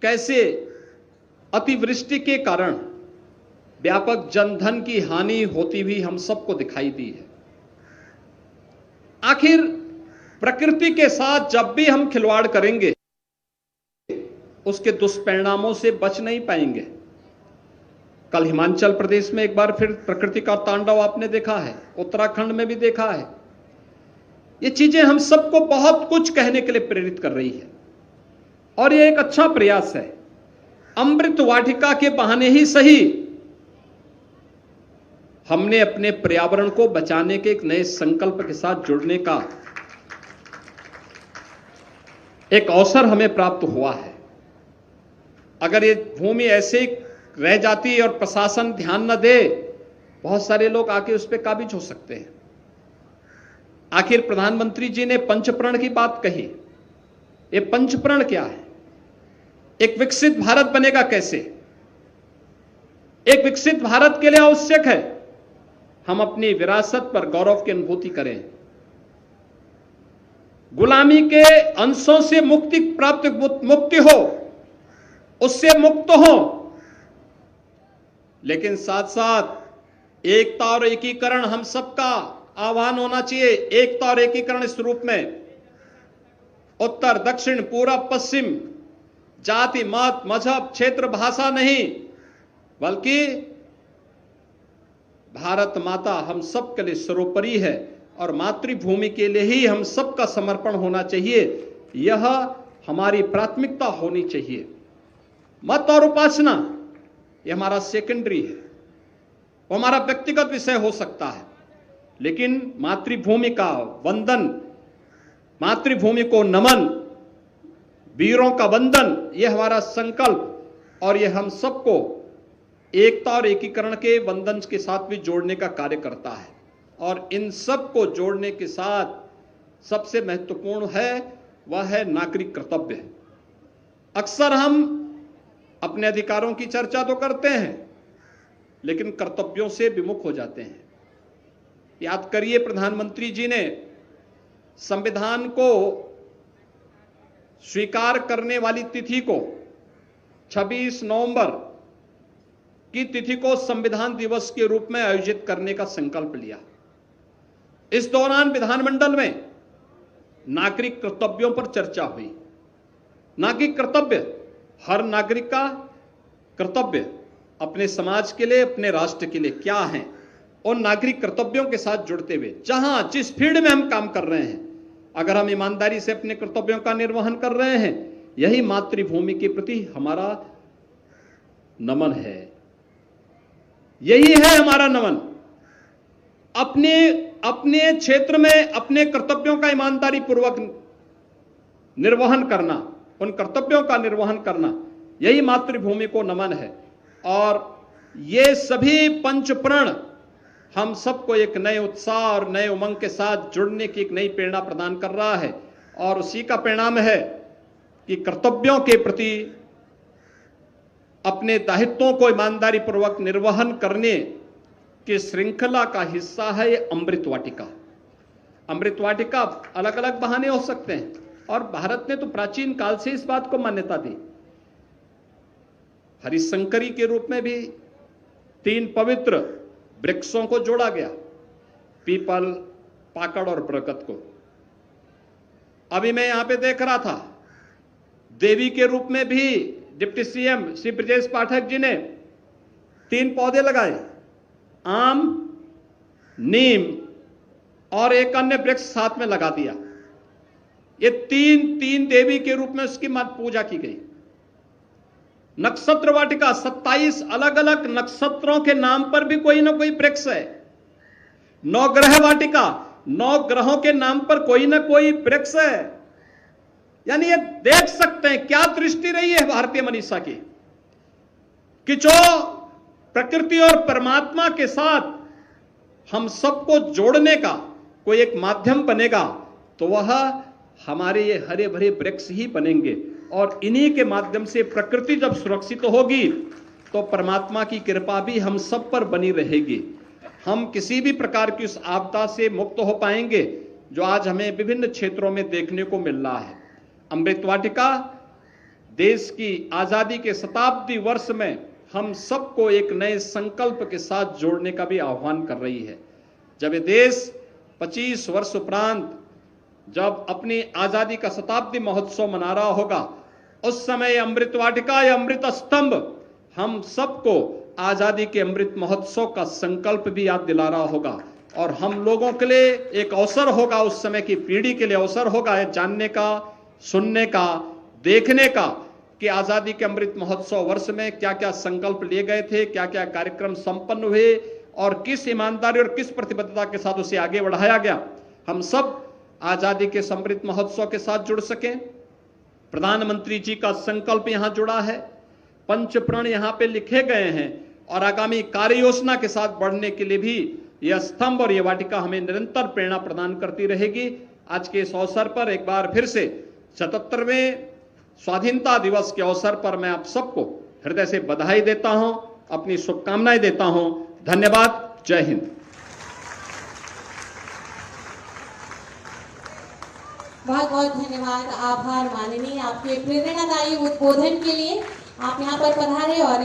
कैसे अतिवृष्टि के कारण व्यापक जनधन की हानि होती हुई हम सबको दिखाई दी है। आखिर प्रकृति के साथ जब भी हम खिलवाड़ करेंगे उसके दुष्परिणामों से बच नहीं पाएंगे। कल हिमाचल प्रदेश में एक बार फिर प्रकृति का तांडव आपने देखा है, उत्तराखंड में भी देखा है। ये चीजें हम सबको बहुत कुछ कहने के लिए प्रेरित कर रही है और ये एक अच्छा प्रयास है। अमृत वाटिका के बहाने ही सही हमने अपने पर्यावरण को बचाने के एक नए संकल्प के साथ जुड़ने का एक अवसर हमें प्राप्त हुआ है। अगर ये भूमि ऐसे रह जाती और प्रशासन ध्यान न दे, बहुत सारे लोग आके उस पर काबिज हो सकते हैं। आखिर प्रधानमंत्री जी ने पंचप्रण की बात कही। ये पंचप्रण क्या है? एक विकसित भारत बनेगा कैसे? एक विकसित भारत के लिए आवश्यक है हम अपनी विरासत पर गौरव की अनुभूति करें, गुलामी के अंशों से मुक्ति हो, उससे मुक्त हो, लेकिन साथ साथ एकता और एकीकरण हम सबका आह्वान होना चाहिए। एकता और एकीकरण इस रूप में उत्तर दक्षिण पूरब पश्चिम, जाति मत मजहब क्षेत्र भाषा नहीं, बल्कि भारत माता हम सब के लिए सर्वोपरि है और मातृभूमि के लिए ही हम सबका समर्पण होना चाहिए। यह हमारी प्राथमिकता होनी चाहिए। मत और उपासना यह हमारा सेकेंडरी है, वो हमारा व्यक्तिगत विषय हो सकता है, लेकिन मातृभूमि का वंदन, मातृभूमि को नमन, वीरों का वंदन, यह हमारा संकल्प और यह हम सबको एकता और एकीकरण के वंदन के साथ भी जोड़ने का कार्य करता है। और इन सब को जोड़ने के साथ सबसे महत्वपूर्ण है वह है नागरिक कर्तव्य। अक्सर हम अपने अधिकारों की चर्चा तो करते हैं, लेकिन कर्तव्यों से विमुख हो जाते हैं। याद करिए, प्रधानमंत्री जी ने संविधान को स्वीकार करने वाली तिथि को 26 नवंबर की तिथि को संविधान दिवस के रूप में आयोजित करने का संकल्प लिया। इस दौरान विधानमंडल में नागरिक कर्तव्यों पर चर्चा हुई। नागरिक कर्तव्य, हर नागरिक का कर्तव्य अपने समाज के लिए, अपने राष्ट्र के लिए क्या है, और नागरिक कर्तव्यों के साथ जुड़ते हुए जहां जिस फील्ड में हम काम कर रहे हैं, अगर हम ईमानदारी से अपने कर्तव्यों का निर्वहन कर रहे हैं, यही मातृभूमि के प्रति हमारा नमन है, यही है हमारा नमन। अपने क्षेत्र में अपने कर्तव्यों का ईमानदारी पूर्वक निर्वहन करना, उन कर्तव्यों का निर्वहन करना, यही मातृभूमि को नमन है। और ये सभी पंचप्रण हम सबको एक नए उत्साह और नए उमंग के साथ जुड़ने की एक नई प्रेरणा प्रदान कर रहा है। और उसी का परिणाम है कि कर्तव्यों के प्रति अपने दायित्वों को ईमानदारी पूर्वक निर्वहन करने की श्रृंखला का हिस्सा है ये अमृत वाटिका। अमृत वाटिका अलग अलग बहाने हो सकते हैं, और भारत ने तो प्राचीन काल से इस बात को मान्यता दी। हरिशंकरी के रूप में भी 3 पवित्र वृक्षों को जोड़ा गया, पीपल, पाकड़ और बरगद को। अभी मैं यहां पे देख रहा था, देवी के रूप में भी डिप्टी सीएम श्री ब्रजेश पाठक जी ने 3 पौधे लगाए, आम, नीम और एक अन्य वृक्ष साथ में लगा दिया। ये तीन देवी के रूप में उसकी पूजा की गई। नक्षत्र वाटिका, 27 अलग अलग नक्षत्रों के नाम पर भी कोई ना कोई वृक्ष है। 9 ग्रह वाटिका, 9 ग्रहों के नाम पर कोई ना कोई वृक्ष है। यानी ये देख सकते हैं क्या दृष्टि रही है भारतीय मनीषा की, कि जो प्रकृति और परमात्मा के साथ हम सबको जोड़ने का कोई एक माध्यम बनेगा, तो वह हमारे ये हरे भरे वृक्ष ही बनेंगे। और इन्हीं के माध्यम से प्रकृति जब सुरक्षित होगी तो परमात्मा की कृपा भी हम सब पर बनी रहेगी। हम किसी भी प्रकार की उस आपदा से मुक्त हो पाएंगे जो आज हमें विभिन्न क्षेत्रों में देखने को मिल रहा है। अमृत वाटिका देश की आजादी के शताब्दी वर्ष में हम सबको एक नए संकल्प के साथ जोड़ने का भी आह्वान कर रही है। जब ये देश 25 वर्ष उपरांत जब अपनी आजादी का शताब्दी महोत्सव मना रहा होगा, उस समय अमृत वाटिका या अमृत स्तंभ हम सबको आजादी के अमृत महोत्सव का संकल्प भी याद दिला रहा होगा और हम लोगों के लिए एक अवसर होगा, उस समय की पीढ़ी के लिए अवसर होगा जानने का, सुनने का, देखने का कि आजादी के अमृत महोत्सव वर्ष में क्या क्या संकल्प लिए गए थे, क्या क्या कार्यक्रम संपन्न हुए और किस ईमानदारी और किस प्रतिबद्धता के साथ उसे आगे बढ़ाया गया। हम सब आजादी के अमृत महोत्सव के साथ जुड़ सकें। प्रधानमंत्री जी का संकल्प यहां जुड़ा है, पंचप्रण यहां पे लिखे गए हैं और आगामी कार्य योजना के साथ बढ़ने के लिए भी यह स्तंभ और यह वाटिका हमें निरंतर प्रेरणा प्रदान करती रहेगी। आज के इस अवसर पर एक बार फिर से 77वें स्वाधीनता दिवस के अवसर पर मैं आप सबको हृदय से बधाई देता हूं, अपनी शुभकामनाएं देता हूं। धन्यवाद। जय हिंद। बहुत बहुत धन्यवाद, आभार माननीय, आपके प्रेरणादायी उद्बोधन के लिए। आप यहाँ पर पधारे और